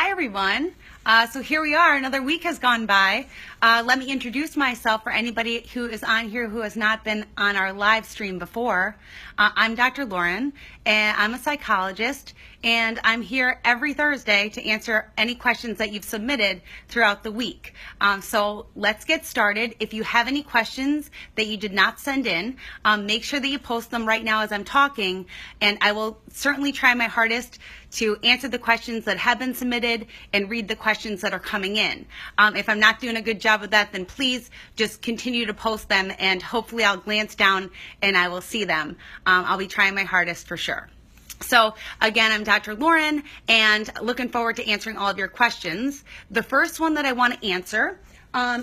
Hi everyone. So here we are, another week has gone by. Let me introduce myself for anybody who is on here who has not been on our live stream before. I'm Dr. Lauren, and I'm a psychologist, and I'm here every Thursday to answer any questions that you've submitted throughout the week. So let's get started. If you have any questions that you did not send in, make sure that you post them right now as I'm talking, and I will certainly try my hardest to answer the questions that have been submitted and read the questions that are coming in. If I'm not doing a good job of that, then please just continue to post them, and hopefully I'll glance down and I will see them. I'll be trying my hardest for sure. So again, I'm Dr. Lauren, and looking forward to answering all of your questions. The first one that I want to answer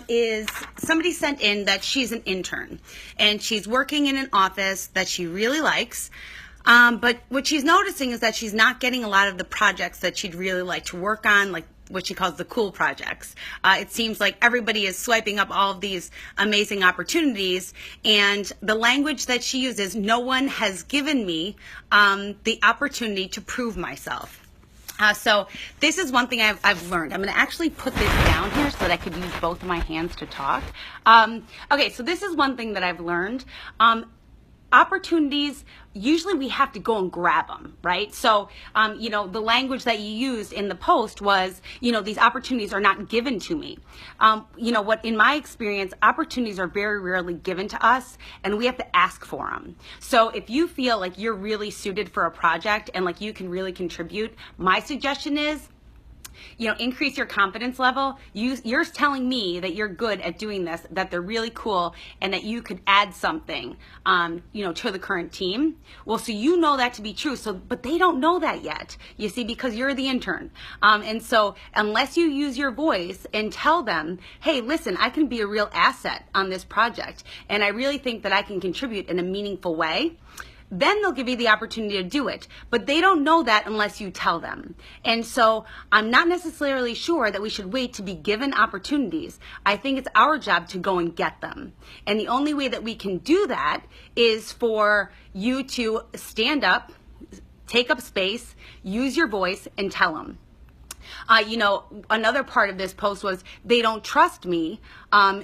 is somebody sent in that she's an intern and she's working in an office that she really likes. But what she's noticing is that she's not getting a lot of the projects that she'd really like to work on, like what she calls the cool projects. It seems like everybody is swiping up all of these amazing opportunities, and the language that she uses, no one has given me the opportunity to prove myself. So this is one thing I've learned. I'm going to actually put this down here so that I could use both of my hands to talk. Okay, so this is one thing that I've learned. Opportunities, usually we have to go and grab them, right? So, the language that you used in the post was, these opportunities are not given to me. What in my experience, opportunities are very rarely given to us, and we have to ask for them. So if you feel like you're really suited for a project and like you can really contribute, my suggestion is, increase your confidence level. You're telling me that you're good at doing this, that they're really cool, and that you could add something, to the current team. Well, so you know that to be true. But they don't know that yet, you see, because you're the intern. And so unless you use your voice and tell them, hey, listen, I can be a real asset on this project, and I really think that I can contribute in a meaningful way, then they'll give you the opportunity to do it. But they don't know that unless you tell them. And so I'm not necessarily sure that we should wait to be given opportunities. I think it's our job to go and get them. And the only way that we can do that is for you to stand up, take up space, use your voice, and tell them. Another part of this post was they don't trust me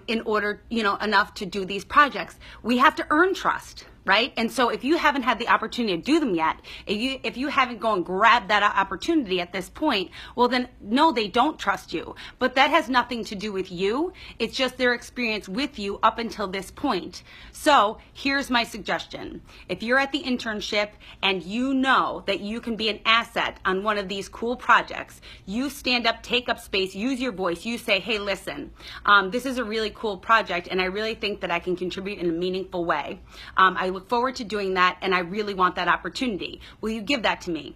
in order, enough to do these projects. We have to earn trust, right? And so if you haven't had the opportunity to do them yet, if you haven't gone and grabbed that opportunity at this point, well then, no, they don't trust you. But that has nothing to do with you. It's just their experience with you up until this point. So here's my suggestion. If you're at the internship and you know that you can be an asset on one of these cool projects, you stand up, take up space, use your voice. You say, hey, listen, this is a really cool project, and I really think that I can contribute in a meaningful way. I look forward to doing that, and I really want that opportunity. Will you give that to me?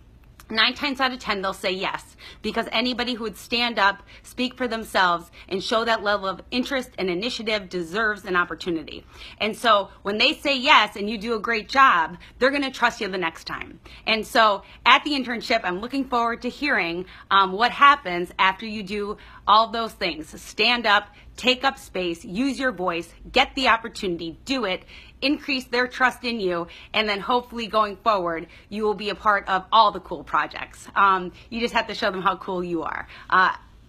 9 times out of 10, they'll say yes, because anybody who would stand up, speak for themselves, and show that level of interest and initiative deserves an opportunity. And so when they say yes and you do a great job, they're going to trust you the next time. And so at the internship, I'm looking forward to hearing what happens after you do all those things. Stand up, take up space, use your voice, get the opportunity, do it, increase their trust in you, and then hopefully going forward, you will be a part of all the cool projects. You just have to show them how cool you are.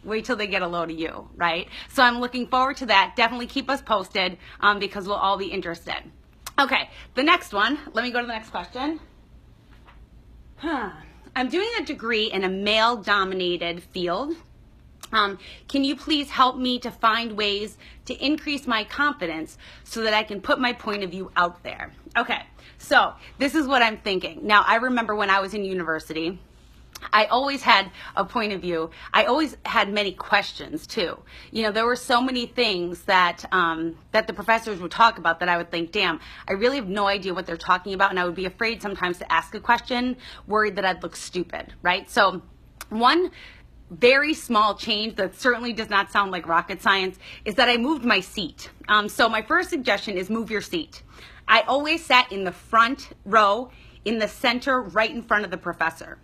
Wait till they get a load of you, right? So I'm looking forward to that. Definitely keep us posted because we'll all be interested. Okay, the next one. Let me go to the next question. I'm doing a degree in a male-dominated field. Can you please help me to find ways to increase my confidence so that I can put my point of view out there? Okay, so this is what I'm thinking. Now, I remember when I was in university, I always had a point of view. I always had many questions too. There were so many things that that the professors would talk about that I would think, damn, I really have no idea what they're talking about, and I would be afraid sometimes to ask a question, worried that I'd look stupid, right? So one very small change that certainly does not sound like rocket science is that I moved my seat. So my first suggestion is move your seat. I always sat in the front row, in the center, right in front of the professor.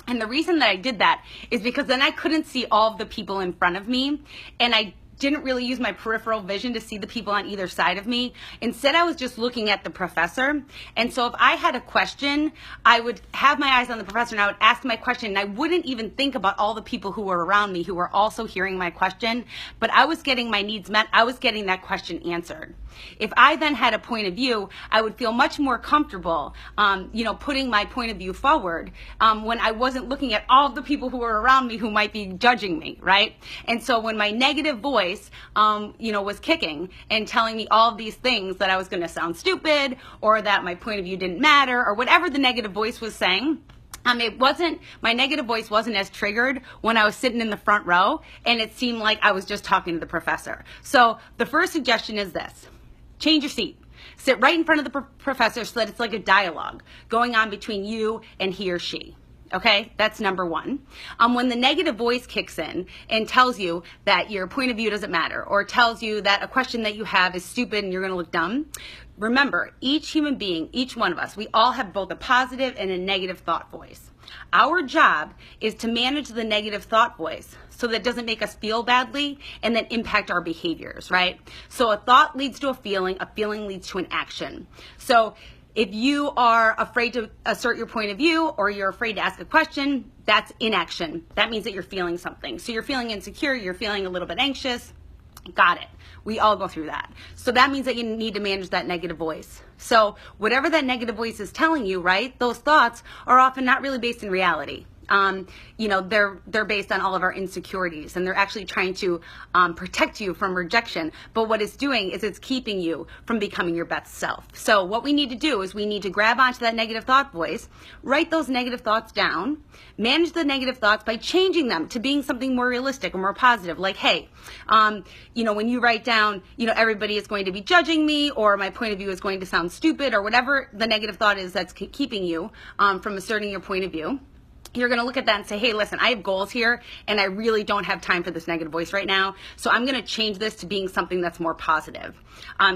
And the reason that I did that is because then I couldn't see all of the people in front of me, and I didn't really use my peripheral vision to see the people on either side of me. Instead, I was just looking at the professor. And so if I had a question, I would have my eyes on the professor and I would ask my question, and I wouldn't even think about all the people who were around me who were also hearing my question, but I was getting my needs met. I was getting that question answered. If I then had a point of view, I would feel much more comfortable, putting my point of view forward when I wasn't looking at all of the people who were around me who might be judging me, right? And so when my negative voice, was kicking and telling me all of these things, that I was going to sound stupid, or that my point of view didn't matter, or whatever the negative voice was saying, my negative voice wasn't as triggered when I was sitting in the front row and it seemed like I was just talking to the professor. So the first suggestion is this: change your seat. Sit right in front of the professor so that it's like a dialogue going on between you and he or she. Okay, that's number one. When the negative voice kicks in and tells you that your point of view doesn't matter, or tells you that a question that you have is stupid and you're going to look dumb, remember, each human being, each one of us, we all have both a positive and a negative thought voice. Our job is to manage the negative thought voice so that it doesn't make us feel badly and then impact our behaviors, right? So a thought leads to a feeling leads to an action. So if you are afraid to assert your point of view, or you're afraid to ask a question, that's inaction. That means that you're feeling something. So you're feeling insecure, you're feeling a little bit anxious. Got it. We all go through that. So that means that you need to manage that negative voice. So whatever that negative voice is telling you, right, those thoughts are often not really based in reality. They're based on all of our insecurities, and they're actually trying to protect you from rejection. But what it's doing is it's keeping you from becoming your best self. So what we need to do is we need to grab onto that negative thought voice, write those negative thoughts down, manage the negative thoughts by changing them to being something more realistic or more positive. Like, hey, when you write down, everybody is going to be judging me, or my point of view is going to sound stupid, or whatever the negative thought is that's keeping you from asserting your point of view. You're going to look at that and say, hey, listen, I have goals here and I really don't have time for this negative voice right now. So I'm going to change this to being something that's more positive.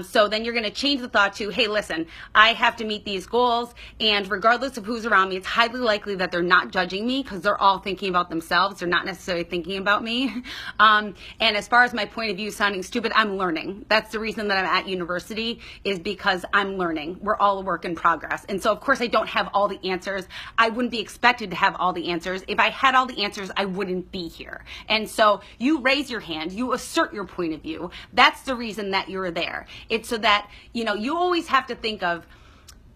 So then you're going to change the thought to, hey, listen, I have to meet these goals, and regardless of who's around me, it's highly likely that they're not judging me because they're all thinking about themselves. They're not necessarily thinking about me. And as far as my point of view sounding stupid, I'm learning. That's the reason that I'm at university, is because I'm learning. We're all a work in progress. And so, of course, I don't have all the answers. I wouldn't be expected to have all the answers. If I had all the answers, I wouldn't be here. And so you raise your hand, you assert your point of view. That's the reason that you're there. It's so that, you always have to think of,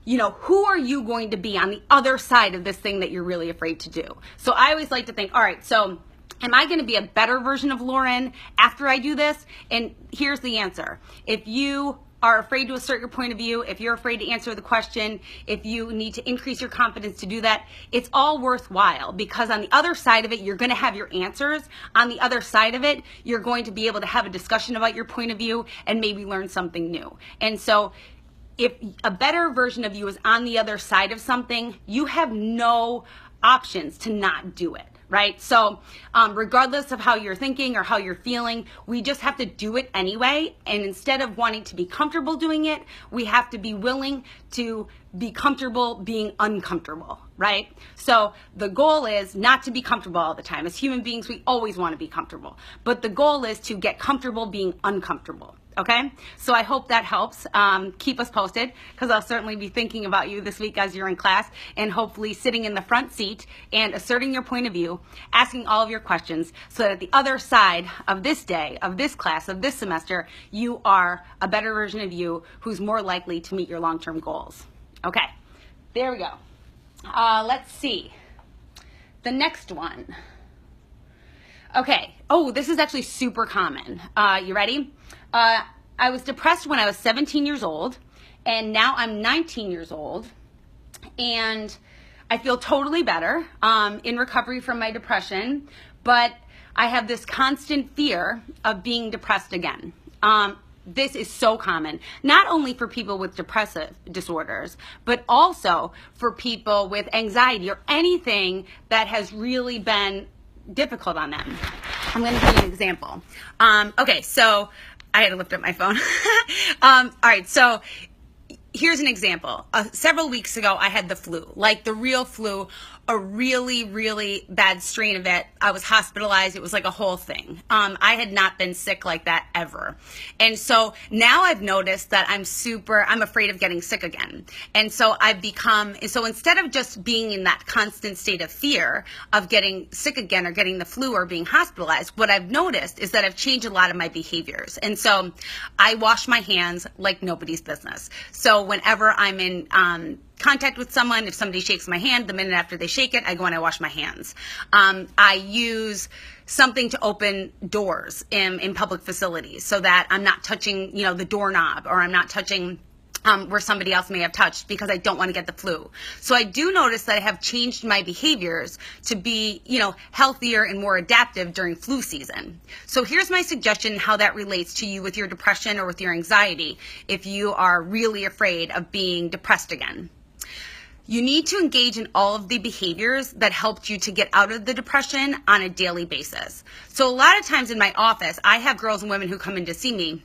who are you going to be on the other side of this thing that you're really afraid to do? So I always like to think, all right, so am I going to be a better version of Lauren after I do this? And here's the answer. If you are afraid to assert your point of view, if you're afraid to answer the question, if you need to increase your confidence to do that, it's all worthwhile, because on the other side of it, you're going to have your answers. On the other side of it, you're going to be able to have a discussion about your point of view and maybe learn something new. And so if a better version of you is on the other side of something, you have no options to not do it. Right? So regardless of how you're thinking or how you're feeling, we just have to do it anyway. And instead of wanting to be comfortable doing it, we have to be willing to be comfortable being uncomfortable, right? So the goal is not to be comfortable all the time. As human beings, we always want to be comfortable. But the goal is to get comfortable being uncomfortable. Okay, so I hope that helps. Keep us posted, because I'll certainly be thinking about you this week as you're in class, and hopefully sitting in the front seat and asserting your point of view, asking all of your questions, so that at the other side of this day, of this class, of this semester, you are a better version of you who's more likely to meet your long-term goals. Okay, there we go. Let's see. The next one. Okay, oh, this is actually super common. You ready? I was depressed when I was 17 years old, and now I'm 19 years old, and I feel totally better in recovery from my depression, but I have this constant fear of being depressed again. This is so common, not only for people with depressive disorders, but also for people with anxiety or anything that has really been difficult on them. I'm going to give you an example. Okay, so I had to lift up my phone. All right, so here's an example. Several weeks ago, I had the flu, like the real flu, a really, really bad strain of it. I was hospitalized. It was like a whole thing. I had not been sick like that ever. And so now I've noticed that I'm afraid of getting sick again. And so so instead of just being in that constant state of fear of getting sick again or getting the flu or being hospitalized, what I've noticed is that I've changed a lot of my behaviors. And so I wash my hands like nobody's business. So whenever I'm in contact with someone, if somebody shakes my hand, the minute after they shake it, I go and I wash my hands. I use something to open doors in public facilities so that I'm not touching, the doorknob, or I'm not touching where somebody else may have touched, because I don't want to get the flu. So I do notice that I have changed my behaviors to be, healthier and more adaptive during flu season. So here's my suggestion how that relates to you with your depression or with your anxiety if you are really afraid of being depressed again. You need to engage in all of the behaviors that helped you to get out of the depression on a daily basis. So a lot of times in my office, I have girls and women who come in to see me,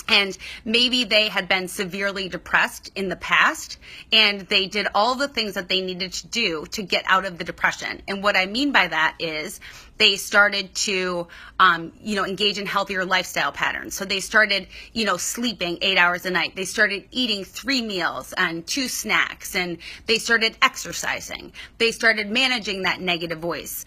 and maybe they had been severely depressed in the past, and they did all the things that they needed to do to get out of the depression. And what I mean by that is they started to, engage in healthier lifestyle patterns. So they started, sleeping 8 hours a night. They started eating 3 meals and 2 snacks, and they started exercising. They started managing that negative voice,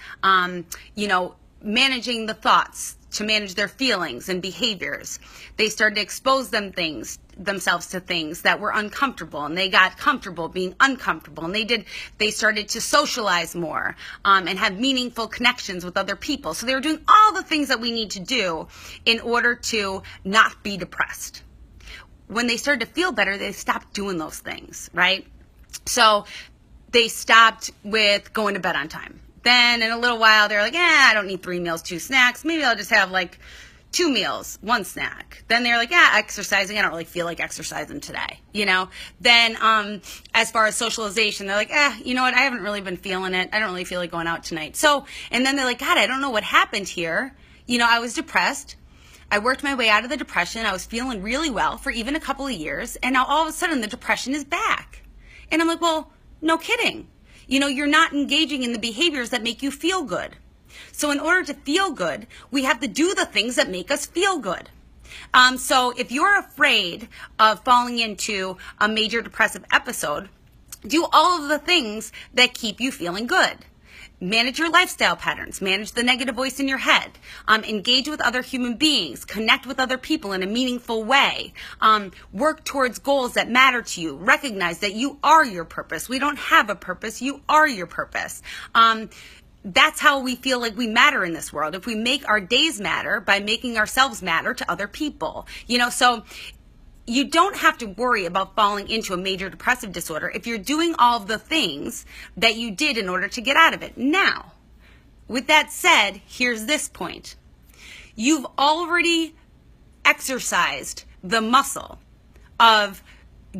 managing the thoughts to manage their feelings and behaviors. They started to expose themselves to things that were uncomfortable, and they got comfortable being uncomfortable, and they started to socialize more and have meaningful connections with other people. So they were doing all the things that we need to do in order to not be depressed. When they started to feel better, they stopped doing those things, right? So they stopped with going to bed on time. Then in a little while, they're like, I don't need 3 meals, 2 snacks. Maybe I'll just have 2 meals, 1 snack. Then they're like, exercising. I don't really feel like exercising today, Then as far as socialization, they're like, you know what? I haven't really been feeling it. I don't really feel like going out tonight. And then they're like, God, I don't know what happened here. I was depressed. I worked my way out of the depression. I was feeling really well for even a couple of years. And now all of a sudden the depression is back. And I'm like, well, no kidding. You're not engaging in the behaviors that make you feel good. So in order to feel good, we have to do the things that make us feel good. So if you're afraid of falling into a major depressive episode, do all of the things that keep you feeling good. Manage your lifestyle patterns, manage the negative voice in your head, engage with other human beings, connect with other people in a meaningful way, work towards goals that matter to you, recognize that you are your purpose. We don't have a purpose, you are your purpose. That's how we feel like we matter in this world. If we make our days matter by making ourselves matter to other people, so you don't have to worry about falling into a major depressive disorder if you're doing all of the things that you did in order to get out of it. Now, with that said, here's this point. You've already exercised the muscle of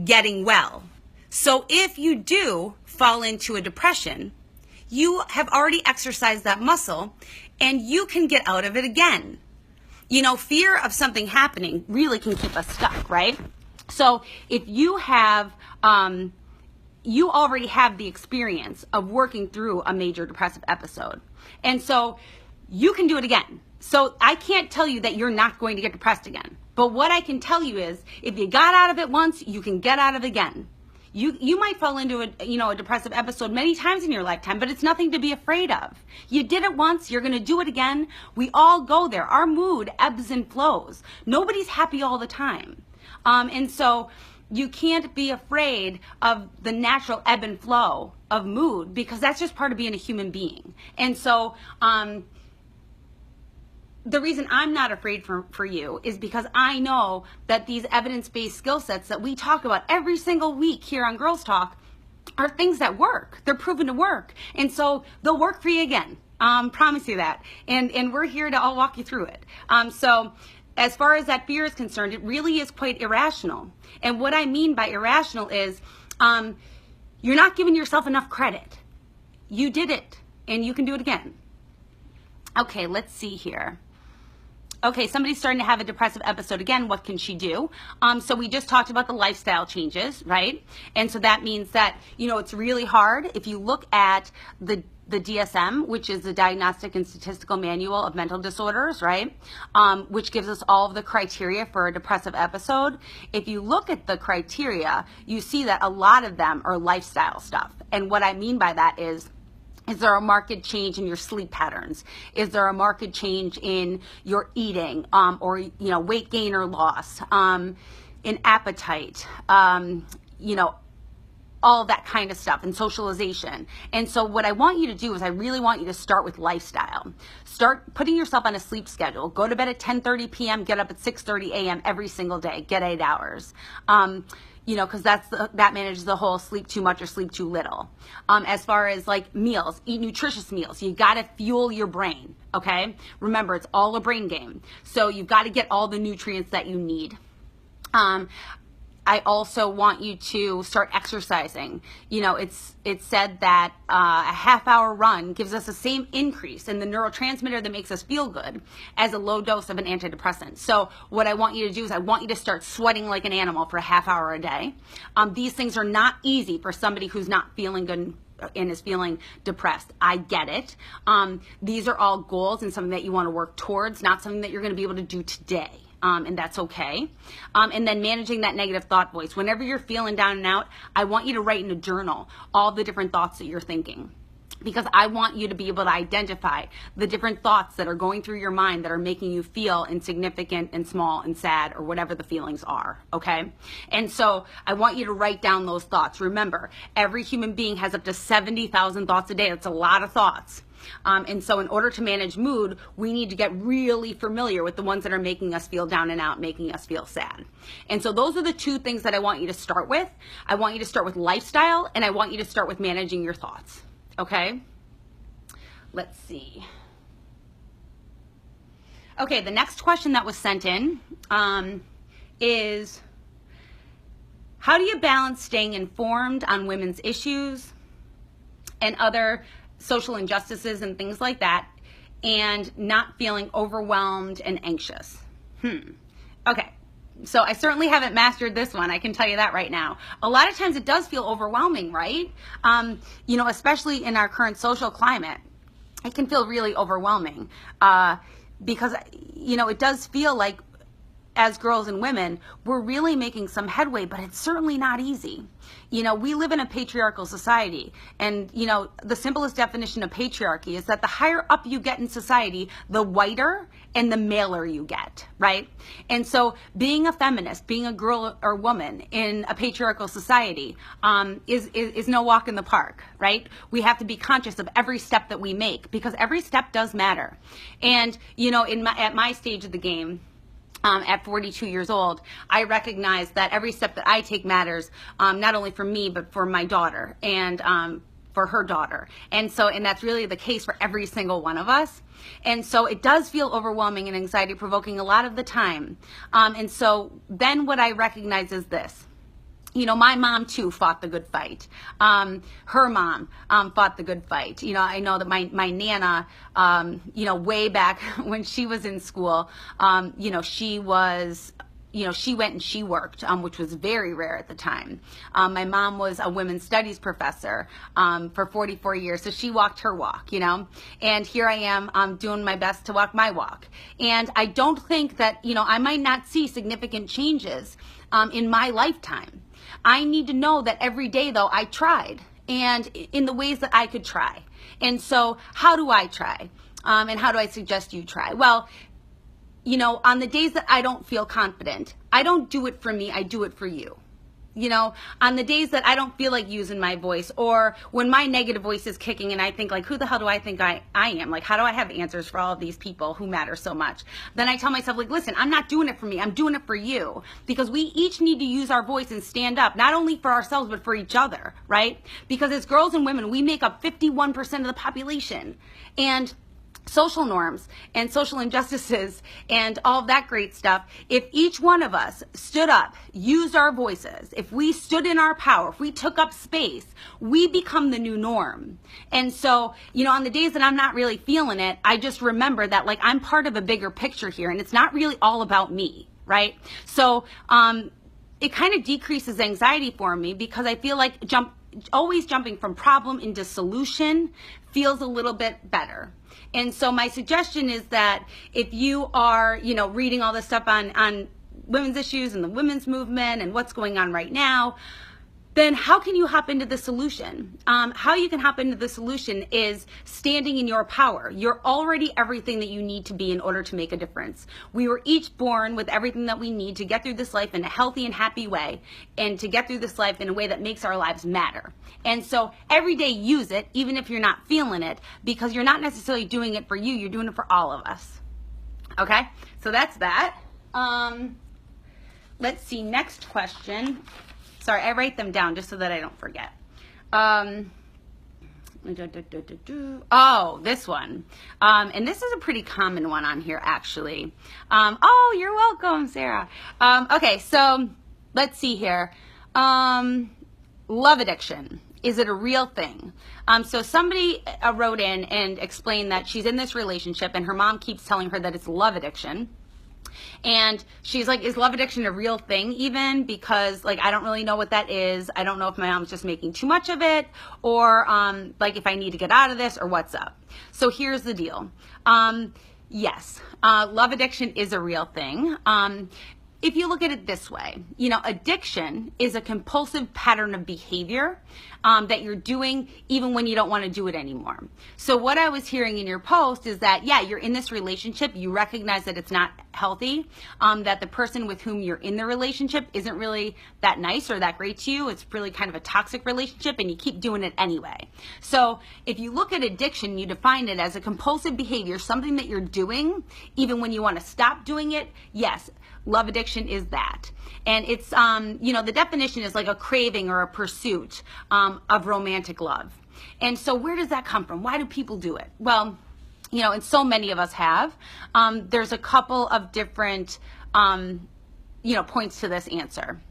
getting well. So if you do fall into a depression, you have already exercised that muscle and you can get out of it again. Fear of something happening really can keep us stuck, right? So if you you already have the experience of working through a major depressive episode. And so you can do it again. So I can't tell you that you're not going to get depressed again. But what I can tell you is if you got out of it once, you can get out of it again. You might fall into a depressive episode many times in your lifetime, but it's nothing to be afraid of. You did it once, you're going to do it again. We all go there. Our mood ebbs and flows. Nobody's happy all the time. And so you can't be afraid of the natural ebb and flow of mood because that's just part of being a human being. And so the reason I'm not afraid for you is because I know that these evidence-based skill sets that we talk about every single week here on Girls Talk are things that work. They're proven to work. And so they'll work for you again. Promise you that. And we're here to all walk you through it. So as far as that fear is concerned, it really is quite irrational. And what I mean by irrational is you're not giving yourself enough credit. You did it, and you can do it again. Okay, let's see here. Okay, somebody's starting to have a depressive episode again. What can she do? So we just talked about the lifestyle changes, right? And so that means that, it's really hard. If you look at the DSM, which is the Diagnostic and Statistical Manual of Mental Disorders, right? Which gives us all of the criteria for a depressive episode. If you look at the criteria, you see that a lot of them are lifestyle stuff. And what I mean by that is there a marked change in your sleep patterns? Is there a marked change in your eating, or, weight gain or loss, in appetite, all of that kind of stuff, and socialization. And so what I want you to do is I really want you to start with lifestyle. Start putting yourself on a sleep schedule. Go to bed at 10:30 p.m., get up at 6:30 a.m. every single day. Get 8 hours. Because that manages the whole sleep too much or sleep too little. As far as like meals, eat nutritious meals. You got to fuel your brain, okay? Remember, it's all a brain game. So you've got to get all the nutrients that you need. I also want you to start exercising. It's said that a half-hour run gives us the same increase in the neurotransmitter that makes us feel good as a low dose of an antidepressant. So what I want you to do is I want you to start sweating like an animal for a half hour a day. These things are not easy for somebody who's not feeling good and is feeling depressed. I get it. These are all goals and something that you want to work towards, not something that you're going to be able to do today. And that's okay. And then managing that negative thought voice. Whenever you're feeling down and out, I want you to write in a journal all the different thoughts that you're thinking. Because I want you to be able to identify the different thoughts that are going through your mind that are making you feel insignificant and small and sad or whatever the feelings are, okay? And so I want you to write down those thoughts. Remember, every human being has up to 70,000 thoughts a day. That's a lot of thoughts. And so in order to manage mood, we need to get really familiar with the ones that are making us feel down and out, making us feel sad. And so those are the two things that I want you to start with. I want you to start with lifestyle, and I want you to start with managing your thoughts. Okay? Let's see. Okay, the next question that was sent in is, how do you balance staying informed on women's issues and other social injustices and things like that, and not feeling overwhelmed and anxious? Okay, so I certainly haven't mastered this one. I can tell you that right now. A lot of times it does feel overwhelming, right? Especially in our current social climate, it can feel really overwhelming because, it does feel like as girls and women, we're really making some headway, but it's certainly not easy. We live in a patriarchal society, and, the simplest definition of patriarchy is that the higher up you get in society, the whiter and the maler you get, right? And so being a feminist, being a girl or woman in a patriarchal society is no walk in the park, right? We have to be conscious of every step that we make, because every step does matter. And, at my stage of the game, at 42 years old, I recognize that every step that I take matters, not only for me, but for my daughter and for her daughter. And that's really the case for every single one of us. And so it does feel overwhelming and anxiety provoking a lot of the time. And so then what I recognize is this. My mom too fought the good fight. Her mom fought the good fight. I know that my Nana, way back when she was in school, she was, she went and she worked, which was very rare at the time. My mom was a women's studies professor for 44 years, so she walked her walk, and here I am doing my best to walk my walk. And I don't think that, I might not see significant changes in my lifetime. I need to know that every day, though, I tried, and in the ways that I could try. And so how do I try? And how do I suggest you try? Well, on the days that I don't feel confident, I don't do it for me, I do it for you. On the days that I don't feel like using my voice, or when my negative voice is kicking and I think like, who the hell do I think I am? Like, how do I have answers for all of these people who matter so much? Then I tell myself, like, listen, I'm not doing it for me, I'm doing it for you. Because we each need to use our voice and stand up, not only for ourselves, but for each other, right? Because as girls and women, we make up 51% of the population. And social norms and social injustices and all of that great stuff, if each one of us stood up, used our voices, if we stood in our power, if we took up space, we become the new norm. And so, you know, on the days that I'm not really feeling it, I just remember that, like, I'm part of a bigger picture here, and it's not really all about me, right? So it kind of decreases anxiety for me, because I feel like always jumping from problem into solution feels a little bit better. And so my suggestion is that if you are, you know, reading all this stuff on women's issues and the women's movement and what's going on right now, then how can you hop into the solution? How you can hop into the solution is standing in your power. You're already everything that you need to be in order to make a difference. We were each born with everything that we need to get through this life in a healthy and happy way, and to get through this life in a way that makes our lives matter. And so every day use it, even if you're not feeling it, because you're not necessarily doing it for you, you're doing it for all of us. Okay, so that's that. Let's see, next question. Sorry, I write them down just so that I don't forget. Oh, this one. And this is a pretty common one on here, actually. Oh, you're welcome, Sarah. Okay, so let's see here. Love addiction. Is it a real thing? So somebody wrote in and explained that she's in this relationship and her mom keeps telling her that it's love addiction. And she's like, is love addiction a real thing even? Because, like, I don't really know what that is. I don't know if my mom's just making too much of it, or like if I need to get out of this, or what's up. So here's the deal. Yes, love addiction is a real thing. If you look at it this way, you know, addiction is a compulsive pattern of behavior that you're doing even when you don't want to do it anymore. So what I was hearing in your post is that, yeah, you're in this relationship, you recognize that it's not healthy, that the person with whom you're in the relationship isn't really that nice or that great to you. It's really kind of a toxic relationship, and you keep doing it anyway. So if you look at addiction, you define it as a compulsive behavior, something that you're doing even when you want to stop doing it. Yes, love addiction is that. And it's, you know, the definition is like a craving or a pursuit of romantic love. And so where does that come from? Why do people do it? Well, you know, and so many of us have. There's a couple of different, you know, points to this answer.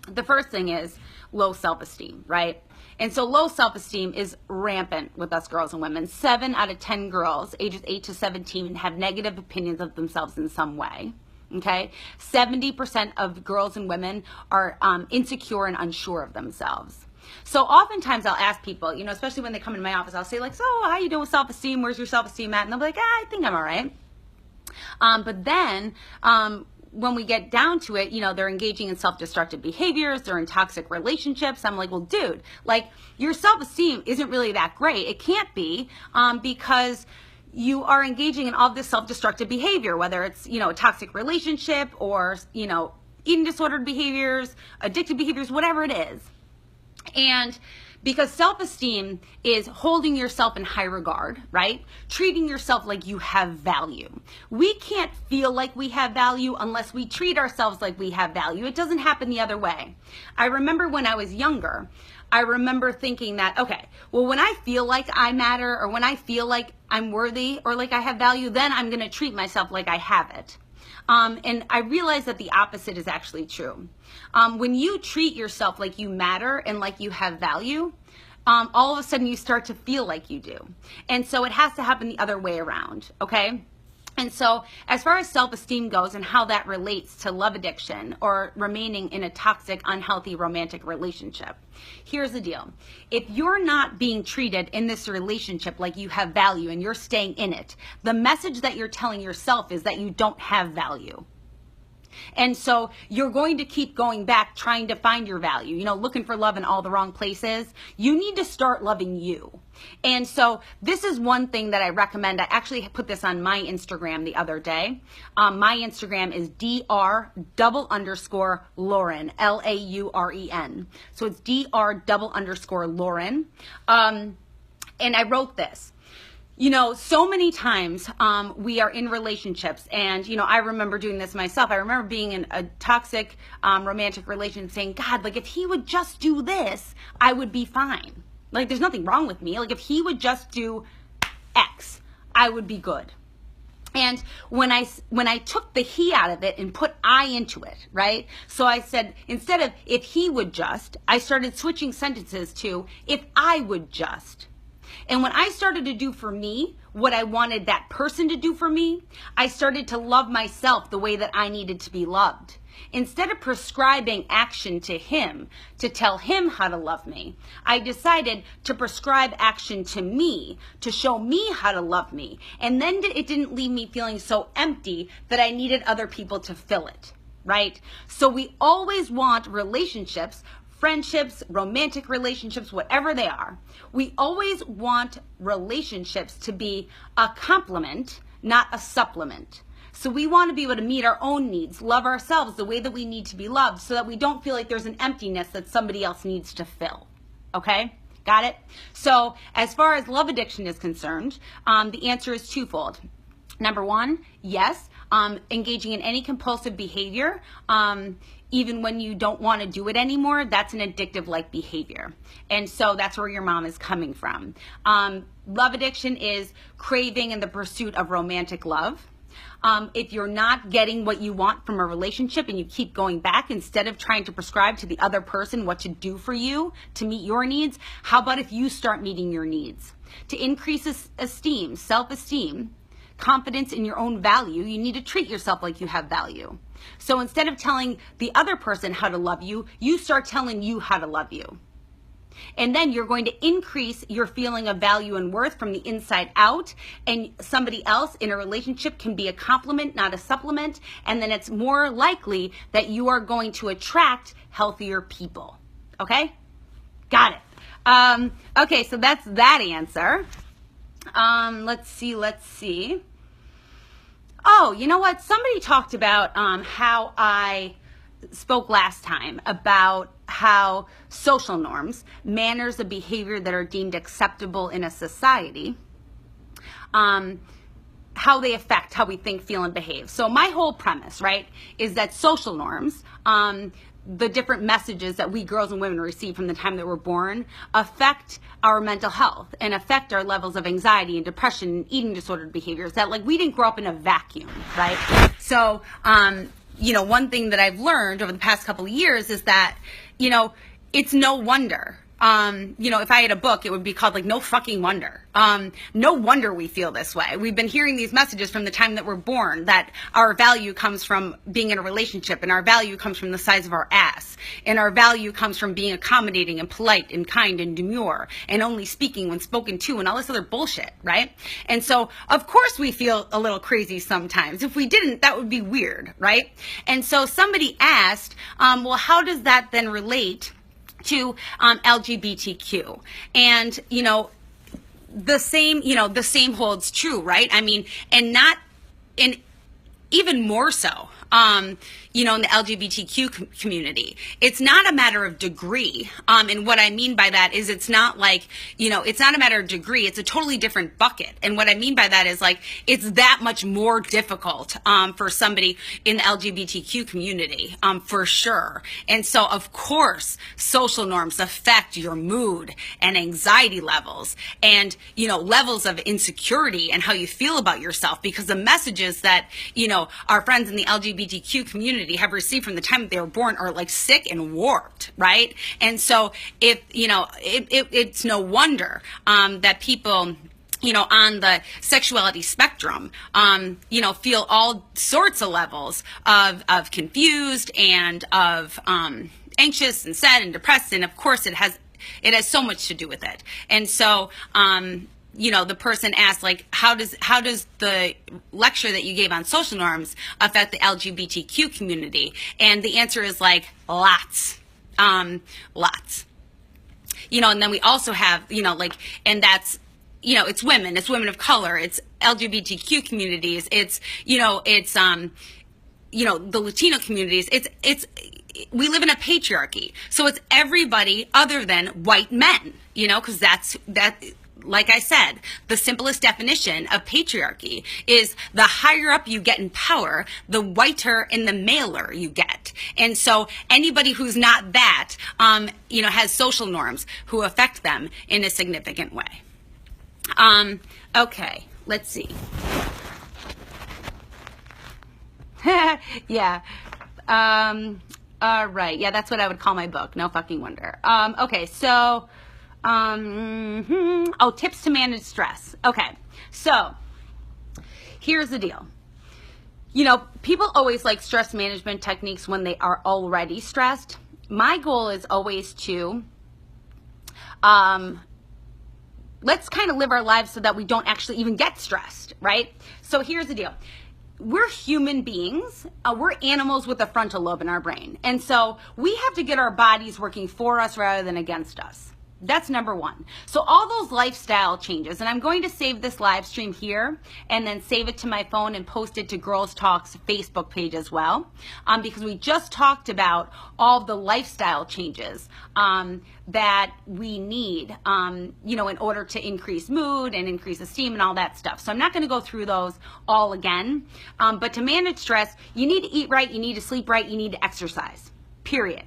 The first thing is low self-esteem, right? And so low self-esteem is rampant with us girls and women. 7 out of 10 girls ages 8 to 17 have negative opinions of themselves in some way. Okay, 70% of girls and women are insecure and unsure of themselves. So oftentimes I'll ask people, you know, especially when they come into my office, I'll say, like, so how you doing with self-esteem? Where's your self-esteem at? And they'll be like, I think I'm all right. But then when we get down to it, you know, they're engaging in self-destructive behaviors, they're in toxic relationships. I'm like, well, dude, like, your self-esteem isn't really that great. It can't be, because you are engaging in all this self-destructive behavior, whether it's, you know, a toxic relationship or, you know, eating disordered behaviors, addictive behaviors, whatever it is. And because self-esteem is holding yourself in high regard, right? Treating yourself like you have value. We can't feel like we have value unless we treat ourselves like we have value. It doesn't happen the other way. I remember when I was younger, I remember thinking that, okay, well, when I feel like I matter, or when I feel like I'm worthy or like I have value, then I'm going to treat myself like I have it. And I realized that the opposite is actually true. When you treat yourself like you matter and like you have value, all of a sudden you start to feel like you do. And so it has to happen the other way around, okay? And so as far as self-esteem goes and how that relates to love addiction or remaining in a toxic, unhealthy romantic relationship, here's the deal. If you're not being treated in this relationship like you have value and you're staying in it, the message that you're telling yourself is that you don't have value. And so you're going to keep going back trying to find your value, you know, looking for love in all the wrong places. You need to start loving you. And so this is one thing that I recommend. I actually put this on my Instagram the other day. My Instagram is Dr_Lauren, Lauren. So it's Dr_Lauren. And I wrote this. You know, so many times we are in relationships, and, you know, I remember doing this myself. I remember being in a toxic romantic relationship saying, God, like, if he would just do this, I would be fine. Like, there's nothing wrong with me. Like, if he would just do X, I would be good. And when I took the he out of it and put I into it, right? So I said, instead of if he would just, I started switching sentences to if I would just. And when I started to do for me what I wanted that person to do for me, I started to love myself the way that I needed to be loved. Instead of prescribing action to him to tell him how to love me, I decided to prescribe action to me to show me how to love me. And then it didn't leave me feeling so empty that I needed other people to fill it, right? So we always want relationships, friendships, romantic relationships, whatever they are. We always want relationships to be a complement, not a supplement. So we want to be able to meet our own needs, love ourselves the way that we need to be loved, so that we don't feel like there's an emptiness that somebody else needs to fill. Okay? Got it? So as far as love addiction is concerned, the answer is twofold. Number one, yes, engaging in any compulsive behavior, even when you don't want to do it anymore, that's an addictive-like behavior. And so that's where your mom is coming from. Love addiction is craving and the pursuit of romantic love. If you're not getting what you want from a relationship and you keep going back, instead of trying to prescribe to the other person what to do for you to meet your needs, how about if you start meeting your needs? To increase esteem, self-esteem, confidence in your own value, you need to treat yourself like you have value. So instead of telling the other person how to love you, you start telling you how to love you. And then you're going to increase your feeling of value and worth from the inside out, and somebody else in a relationship can be a complement, not a supplement, and then it's more likely that you are going to attract healthier people. Okay? Got it. Okay, so that's that answer. Let's see. Oh, you know what? Somebody talked about how I spoke last time about how social norms, manners of behavior that are deemed acceptable in a society, how they affect how we think, feel, and behave. So my whole premise, right, is that social norms, the different messages that we girls and women receive from the time that we're born, affect our mental health and affect our levels of anxiety and depression and eating disordered behaviors. That, like, we didn't grow up in a vacuum, right? So, one thing that I've learned over the past couple of years is that, it's no wonder. If I had a book, it would be called, like, No Fucking Wonder. No wonder we feel this way. We've been hearing these messages from the time that we're born, that our value comes from being in a relationship, and our value comes from the size of our ass, and our value comes from being accommodating and polite and kind and demure, and only speaking when spoken to, and all this other bullshit, right? And so, of course, we feel a little crazy sometimes. If we didn't, that would be weird, right? And so somebody asked, well, how does that then relate to LGBTQ? And the same holds true, right? I mean, and even more so in the LGBTQ community. It's not a matter of degree. And what I mean by that is it's not like, it's not a matter of degree. It's a totally different bucket. And what I mean by that is, like, it's that much more difficult for somebody in the LGBTQ community, for sure. And so, of course, social norms affect your mood and anxiety levels and, levels of insecurity and how you feel about yourself, because the messages that, our friends in the LGBTQ community have received from the time that they were born are, like, sick and warped, right? And so it's no wonder that people, on the sexuality spectrum, feel all sorts of levels of confused and of anxious and sad and depressed. And of course it has so much to do with it. And so, the person asked, like, how does the lecture that you gave on social norms affect the LGBTQ community? And the answer is, like, lots. Lots. And then we also have, and that's, it's women of color, it's LGBTQ communities, it's, the Latino communities, it's we live in a patriarchy. So it's everybody other than white men, because that, like I said, the simplest definition of patriarchy is the higher up you get in power, the whiter and the maler you get. And so anybody who's not that, has social norms who affect them in a significant way. Okay, let's see. Yeah. All right. Yeah, that's what I would call my book. No fucking wonder. Okay. So, oh, tips to manage stress. Okay. So here's the deal. You know, people always like stress management techniques when they are already stressed. My goal is always to, let's kind of live our lives so that we don't actually even get stressed, right? So here's the deal. We're human beings. We're animals with a frontal lobe in our brain. And so we have to get our bodies working for us rather than against us. That's number one. So all those lifestyle changes, and I'm going to save this live stream here and then save it to my phone and post it to Girls Talk's Facebook page as well, because we just talked about all the lifestyle changes that we need, you know, in order to increase mood and increase esteem and all that stuff. So I'm not going to go through those all again, but to manage stress, you need to eat right, you need to sleep right, you need to exercise, period.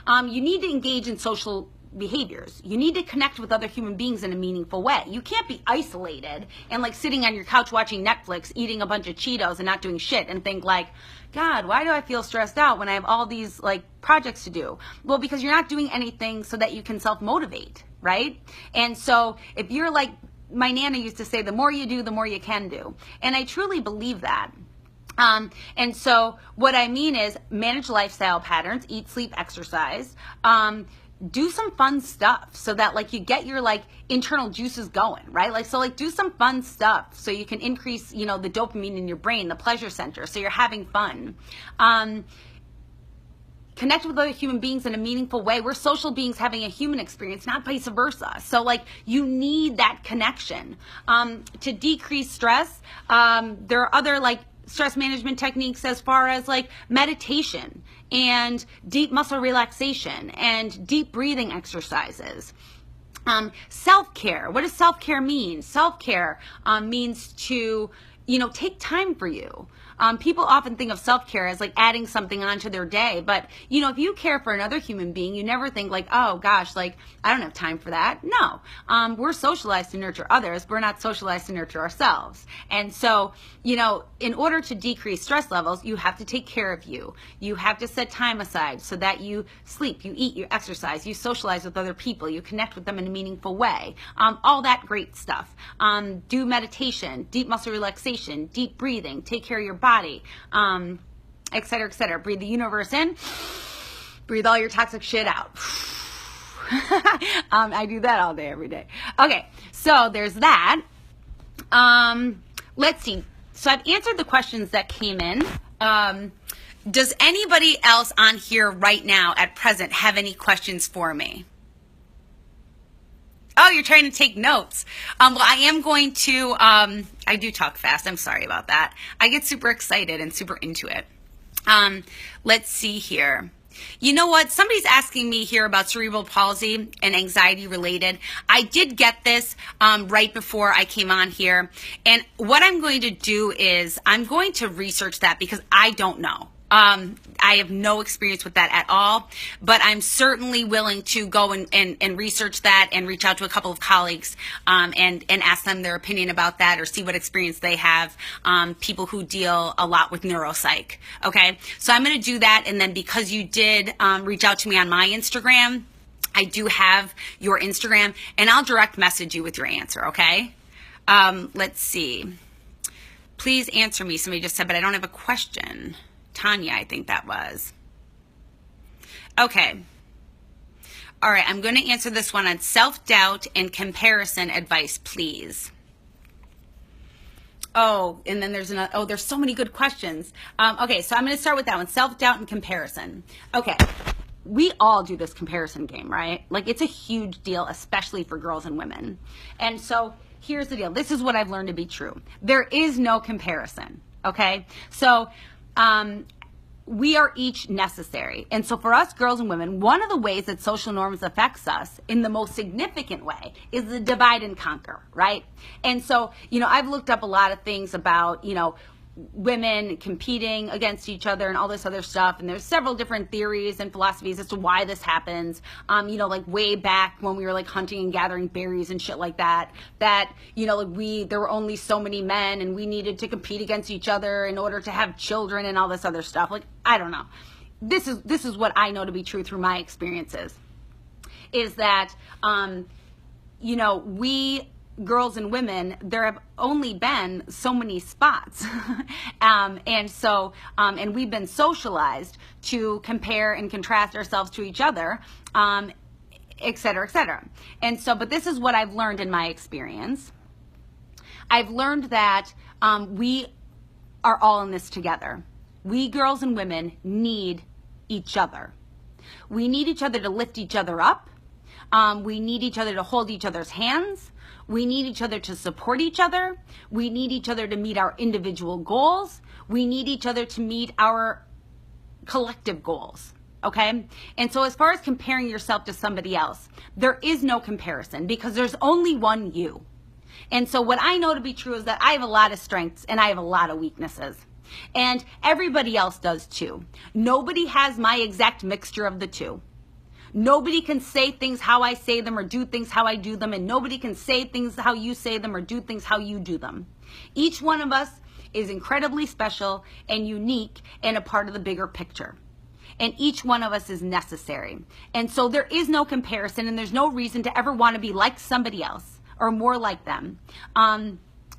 You need to engage in social behaviors. You need to connect with other human beings in a meaningful way. You can't be isolated and like sitting on your couch watching Netflix, eating a bunch of Cheetos and not doing shit and think like, God, why do I feel stressed out when I have all these like projects to do? Well, because you're not doing anything so that you can self-motivate, right? And so if you're like, my Nana used to say, the more you do, the more you can do. And I truly believe that. And so what I mean is manage lifestyle patterns, eat, sleep, exercise, do some fun stuff so that like you get your like internal juices going, right? Like, so like do some fun stuff so you can increase, you know, the dopamine in your brain, the pleasure center. So you're having fun. Connect with other human beings in a meaningful way. We're social beings having a human experience, not vice versa. So like you need that connection. To decrease stress, there are other like stress management techniques as far as like meditation and deep muscle relaxation and deep breathing exercises. Self-care. What does self-care mean? Self-care means to, you know, take time for you. People often think of self-care as like adding something onto their day, but you know, if you care for another human being, you never think like, oh gosh, like I don't have time for that. No, we're socialized to nurture others. We're not socialized to nurture ourselves. And so, you know, in order to decrease stress levels, you have to take care of you. You have to set time aside so that you sleep, you eat, you exercise, you socialize with other people, you connect with them in a meaningful way. All that great stuff. Do meditation, deep muscle relaxation, deep breathing, take care of your body, et cetera, et cetera. Breathe the universe in, breathe all your toxic shit out. I do that all day, every day. Okay, so there's that. Let's see. So I've answered the questions that came in. Does anybody else on here right now at present have any questions for me? Oh, you're trying to take notes. Well, I am going to, I do talk fast. I'm sorry about that. I get super excited and super into it. Let's see here. You know what? Somebody's asking me here about cerebral palsy and anxiety related. I did get this right before I came on here. And what I'm going to do is I'm going to research that because I don't know. I have no experience with that at all, but I'm certainly willing to go and research that and reach out to a couple of colleagues and ask them their opinion about that or see what experience they have, people who deal a lot with neuropsych, okay? So I'm going to do that, and then because you did reach out to me on my Instagram, I do have your Instagram, and I'll direct message you with your answer, okay? Let's see. Please answer me, somebody just said, but I don't have a question. Tanya, I think that was. Okay. All right, I'm going to answer this one on self-doubt and comparison advice, please. Oh, and then there's another, oh, there's so many good questions. Okay, so I'm going to start with that one, self-doubt and comparison. Okay, we all do this comparison game, right? Like, it's a huge deal, especially for girls and women. And so here's the deal. This is what I've learned to be true. There is no comparison, okay? So, we are each necessary. And so for us girls and women, one of the ways that social norms affects us in the most significant way is the divide and conquer, right? And so, you know, I've looked up a lot of things about, you know, women competing against each other and all this other stuff. And there's several different theories and philosophies as to why this happens. Like way back when we were like hunting and gathering berries and shit like that, there were only so many men and we needed to compete against each other in order to have children and all this other stuff. Like, I don't know. This is what I know to be true through my experiences, is that, we girls and women, there have only been so many spots. And we've been socialized to compare and contrast ourselves to each other, et cetera, et cetera. And so, but this is what I've learned in my experience. I've learned that we are all in this together. We girls and women need each other. We need each other to lift each other up. We need each other to hold each other's hands. We need each other to support each other. We need each other to meet our individual goals. We need each other to meet our collective goals. Okay? And so as far as comparing yourself to somebody else, there is no comparison because there's only one you. And so what I know to be true is that I have a lot of strengths and I have a lot of weaknesses. And everybody else does too. Nobody has my exact mixture of the two. Nobody can say things how I say them or do things how I do them, and nobody can say things how you say them or do things how you do them. Each one of us is incredibly special and unique and a part of the bigger picture. And each one of us is necessary. And so there is no comparison, and there's no reason to ever want to be like somebody else or more like them.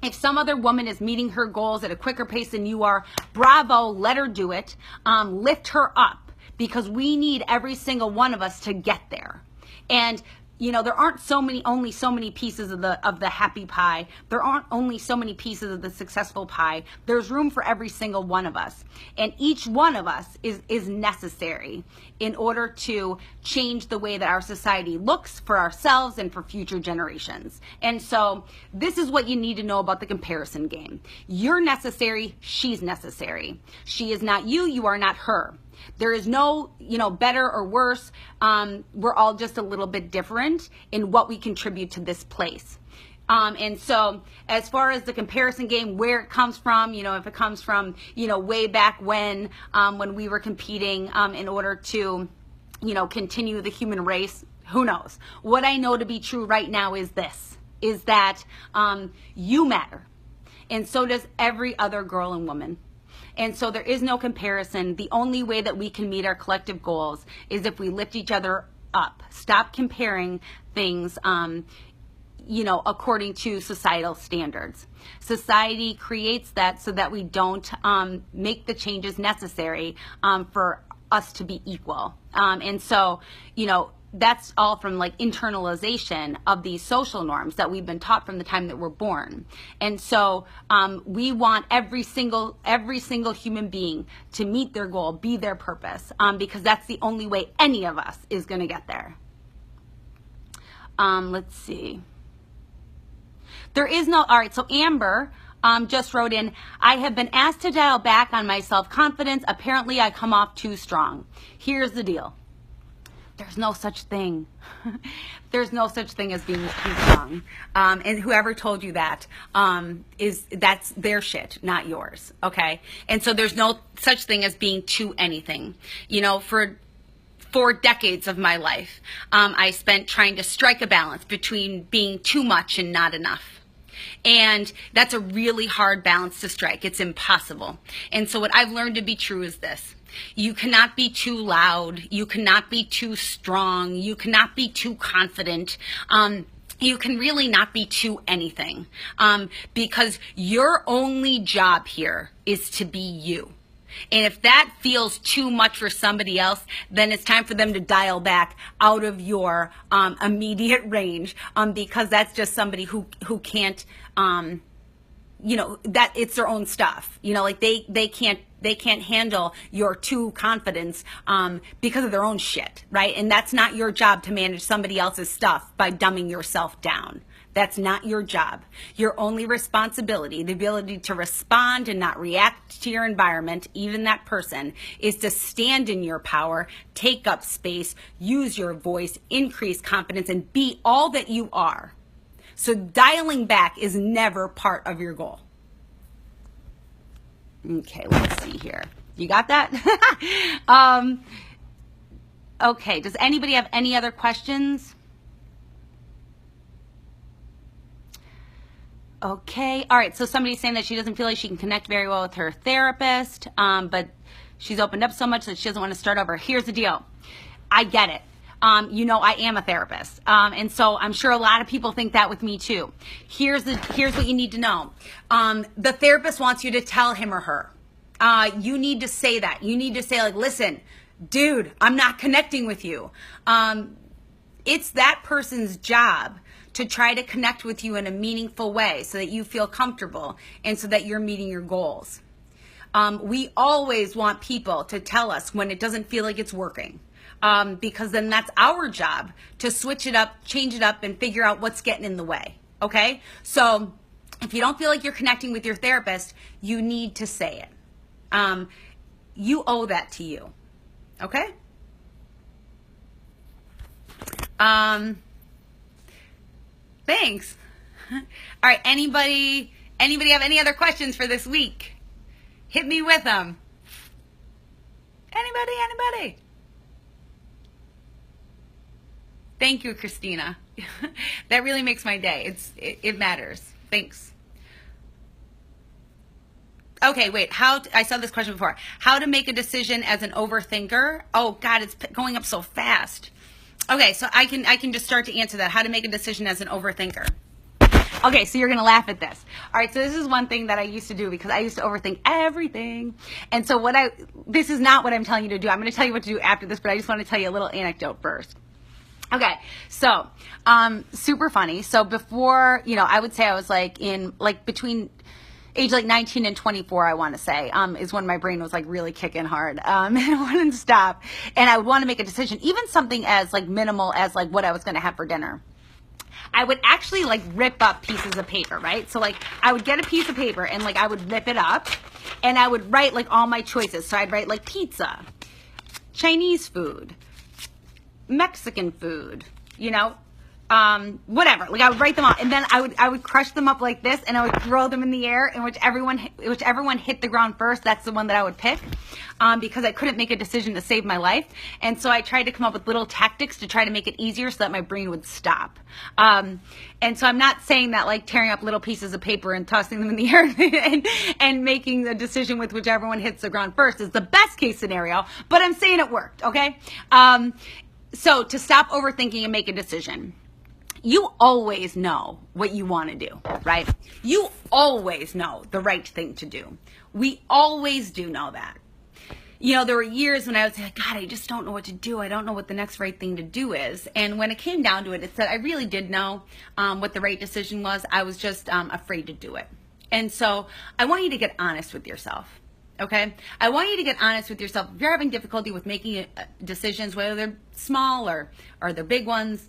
If some other woman is meeting her goals at a quicker pace than you are, bravo, let her do it. Lift her up. Because we need every single one of us to get there. And, there aren't only so many pieces of the happy pie. There aren't only so many pieces of the successful pie. There's room for every single one of us. And each one of us is necessary in order to change the way that our society looks for ourselves and for future generations. And so this is what you need to know about the comparison game. You're necessary. She's necessary. She is not you. You are not her. There is no, better or worse. We're all just a little bit different in what we contribute to this place. And so as far as the comparison game, where it comes from, if it comes from, way back when we were competing in order to, continue the human race, who knows? What I know to be true right now is that you matter. And so does every other girl and woman. And so there is no comparison. The only way that we can meet our collective goals is if we lift each other up. Stop comparing things, according to societal standards. Society creates that so that we don't make the changes necessary for us to be equal. And so, that's all from like internalization of these social norms that we've been taught from the time that we're born. And so we want every single human being to meet their goal, be their purpose, because that's the only way any of us is going to get there. Let's see. There is no, all right, so Amber just wrote in, I have been asked to dial back on my self-confidence. Apparently I come off too strong. Here's the deal. There's no such thing. There's no such thing as being too strong. And whoever told you that, that's their shit, not yours. Okay. And so there's no such thing as being too anything. For 4 decades of my life, I spent trying to strike a balance between being too much and not enough. And that's a really hard balance to strike. It's impossible. And so what I've learned to be true is this. You cannot be too loud. You cannot be too strong. You cannot be too confident. You can really not be too anything, because your only job here is to be you. And if that feels too much for somebody else, then it's time for them to dial back out of your immediate range, because that's just somebody who can't, that it's their own stuff. Like they can't handle your too confidence because of their own shit, right? And that's not your job to manage somebody else's stuff by dumbing yourself down. That's not your job. Your only responsibility, the ability to respond and not react to your environment, even that person, is to stand in your power, take up space, use your voice, increase confidence, and be all that you are. So dialing back is never part of your goal. Okay, let's see here. You got that? Okay, does anybody have any other questions? Okay, all right, so somebody's saying that she doesn't feel like she can connect very well with her therapist, but she's opened up so much that she doesn't want to start over. Here's the deal. I get it. You know, I am a therapist. And so I'm sure a lot of people think that with me too. Here's what you need to know. The therapist wants you to tell him or her. You need to say that. You need to say, like, listen, dude, I'm not connecting with you. It's that person's job to try to connect with you in a meaningful way so that you feel comfortable and so that you're meeting your goals. We always want people to tell us when it doesn't feel like it's working. Because then that's our job to switch it up, change it up, and figure out what's getting in the way. Okay? So if you don't feel like you're connecting with your therapist, you need to say it. You owe that to you. Okay? Thanks. All right, anybody have any other questions for this week? Hit me with them. Anybody? Thank you, Christina. That really makes my day. It matters. Thanks. Okay, wait. I saw this question before. How to make a decision as an overthinker? Oh God, it's going up so fast. Okay, so I can just start to answer that. How to make a decision as an overthinker. Okay, so you're going to laugh at this. All right, so this is one thing that I used to do because I used to overthink everything. And so this is not what I'm telling you to do. I'm going to tell you what to do after this, but I just want to tell you a little anecdote first. Okay, so super funny. So before, I would say I was between age 19 and 24, I want to say, is when my brain was really kicking hard, and it wouldn't stop. And I would want to make a decision, even something as minimal as what I was going to have for dinner. I would actually rip up pieces of paper, right? So I would get a piece of paper and I would rip it up and I would write all my choices. So I'd write pizza, Chinese food, Mexican food, whatever. I would write them all, and then I would crush them up like this, and I would throw them in the air, and whichever one hit the ground first, that's the one that I would pick, because I couldn't make a decision to save my life. And so I tried to come up with little tactics to try to make it easier so that my brain would stop. And so I'm not saying that tearing up little pieces of paper and tossing them in the air and making the decision with whichever one hits the ground first is the best case scenario, but I'm saying it worked, okay? So to stop overthinking and make a decision. You always know what you want to do, right? You always know the right thing to do. We always do know that. There were years when I would say, God, I just don't know what to do. I don't know what the next right thing to do is. And when it came down to it, it said I really did know what the right decision was. I was just afraid to do it. And so I want you to get honest with yourself. Okay? I want you to get honest with yourself. If you're having difficulty with making decisions, whether they're small or they're big ones,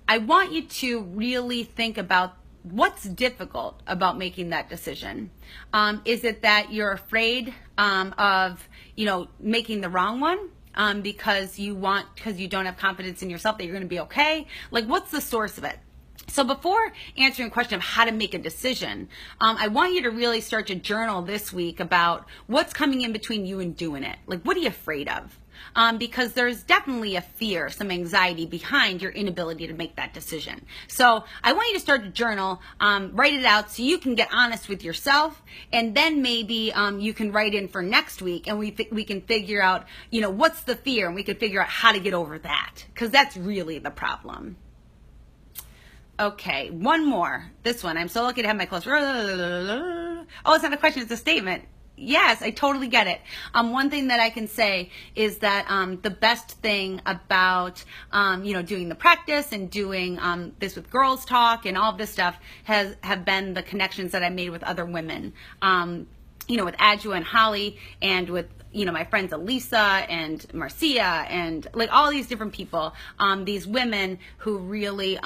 I want you to really think about what's difficult about making that decision. Is it that you're afraid of, making the wrong one because you don't have confidence in yourself that you're going to be okay? What's the source of it? So before answering the question of how to make a decision, I want you to really start to journal this week about what's coming in between you and doing it. What are you afraid of? Because there's definitely a fear, some anxiety behind your inability to make that decision. So I want you to start to journal, write it out so you can get honest with yourself, and then maybe you can write in for next week, and we can figure out, what's the fear, and we can figure out how to get over that, because that's really the problem. Okay, one more. This one. I'm so lucky to have my close. Oh, it's not a question, it's a statement. Yes, I totally get it. One thing that I can say is that the best thing about doing the practice and doing this with Girls Talk and all of this stuff have been the connections that I made with other women. With Adjua and Holly, and with my friends Elisa and Marcia, and all these different people. These women who really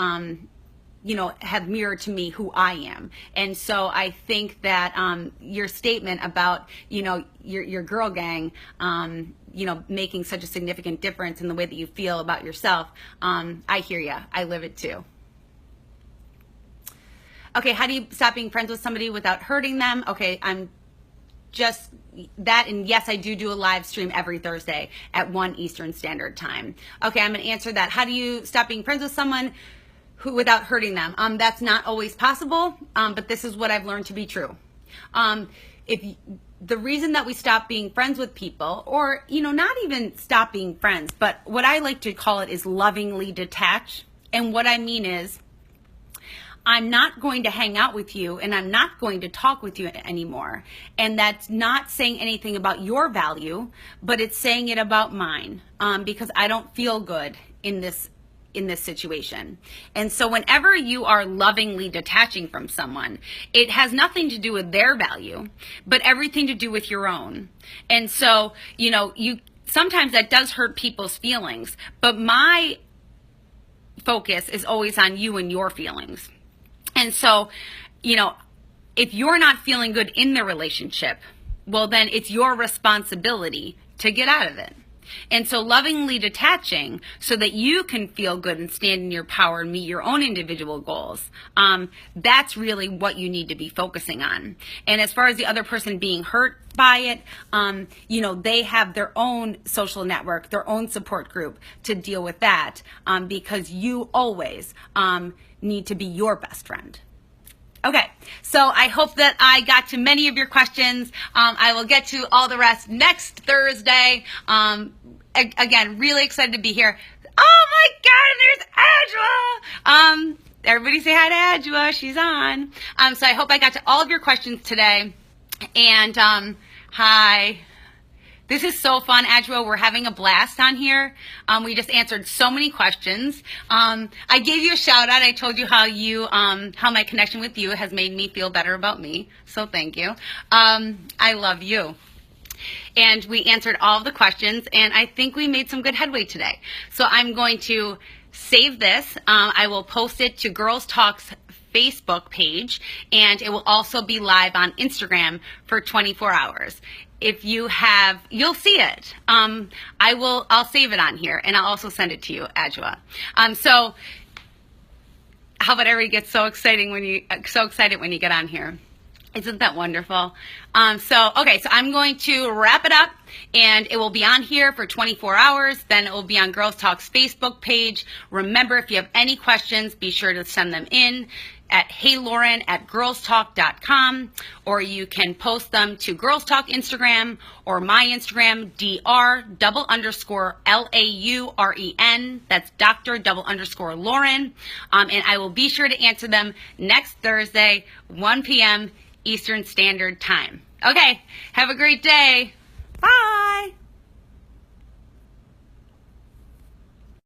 have mirrored to me who I am. And so I think that your statement about, your girl gang, making such a significant difference in the way that you feel about yourself, I hear ya. I live it too. Okay, how do you stop being friends with somebody without hurting them? Okay, I'm just that, and yes, I do a live stream every Thursday at 1 Eastern Standard Time. Okay, I'm going to answer that. How do you stop being friends with someone without hurting them? That's not always possible, but this is what I've learned to be true. The reason that we stop being friends with people, or, not even stop being friends, but what I like to call it is lovingly detach. And what I mean is, I'm not going to hang out with you and I'm not going to talk with you anymore. And that's not saying anything about your value, but it's saying it about mine, because I don't feel good in this situation. And so whenever you are lovingly detaching from someone, it has nothing to do with their value, but everything to do with your own. And so, sometimes that does hurt people's feelings, but my focus is always on you and your feelings. And so, if you're not feeling good in the relationship, well, then it's your responsibility to get out of it. And so lovingly detaching so that you can feel good and stand in your power and meet your own individual goals, that's really what you need to be focusing on. And as far as the other person being hurt by it, they have their own social network, their own support group to deal with that, because you always need to be your best friend. Okay, so I hope that I got to many of your questions. I will get to all the rest next Thursday. Again, really excited to be here. Oh my God, and there's Adwa. Everybody say hi to Adwa. She's on. So I hope I got to all of your questions today. And hi. This is so fun, Adwa. We're having a blast on here. We just answered so many questions. I gave you a shout out. I told you how my connection with you has made me feel better about me. So thank you. I love you. And we answered all of the questions, and I think we made some good headway today. So I'm going to save this. I will post it to Girls Talk's Facebook page, and it will also be live on Instagram for 24 hours. If you'll see it. I'll save it on here, and I'll also send it to you, Adwa. So how about everybody gets so excited when you get on here? Isn't that wonderful? So I'm going to wrap it up, and it will be on here for 24 hours. Then it will be on Girls Talk's Facebook page. Remember, if you have any questions, be sure to send them in at heylauren@girlstalk.com, or you can post them to Girls Talk Instagram or my Instagram, Dr_LAUREN. That's Dr_Lauren. And I will be sure to answer them next Thursday, 1 p.m. Eastern Standard Time. Okay, have a great day.